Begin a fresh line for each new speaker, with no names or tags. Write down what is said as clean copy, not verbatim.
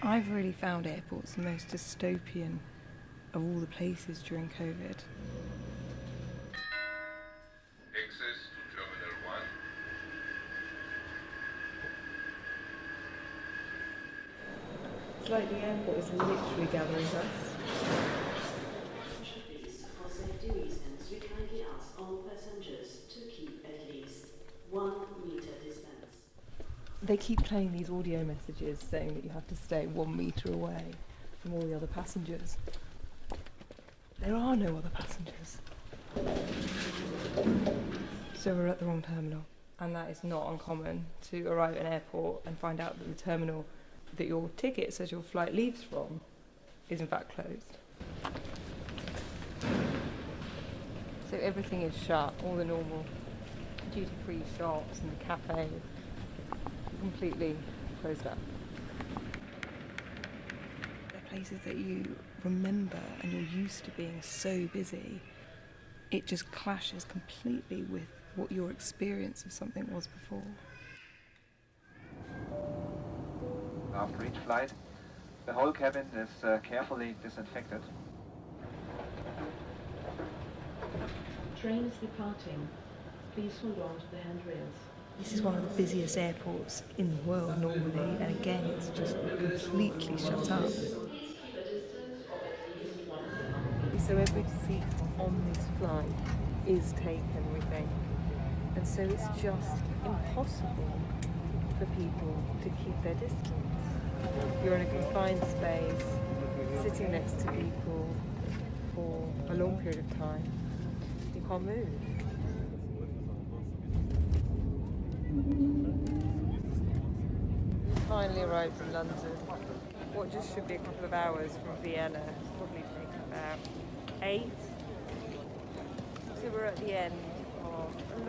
I've really found airports the most dystopian of all the places during COVID.
Access to Terminal 1.
It's like the airport is literally gathering dust.
For safety reasons, we kindly ask all passengers to keep at least 1 meter distance.
They keep playing these audio messages saying that you have to stay 1 metre away from all the other passengers. There are no other passengers. So we're at the wrong terminal. And that is not uncommon, to arrive at an airport and find out that the terminal that your ticket says your flight leaves from is in fact closed. So everything is shut, all the normal duty-free shops and the cafes completely closed up. They're places that you remember and you're used to being so busy. It just clashes completely with what your experience of something was before.
After each flight, the whole cabin is carefully disinfected.
Train is departing. Please hold on to the handrails.
This is one of the busiest airports in the world normally, and again it's just completely shut up. So every seat on this flight is taken, we think. And so it's just impossible for people to keep their distance. You're in a confined space, sitting next to people for a long period of time. You can't move. We finally arrived in London. What just should be a couple of hours from Vienna has probably taken about 8. So we're at the end of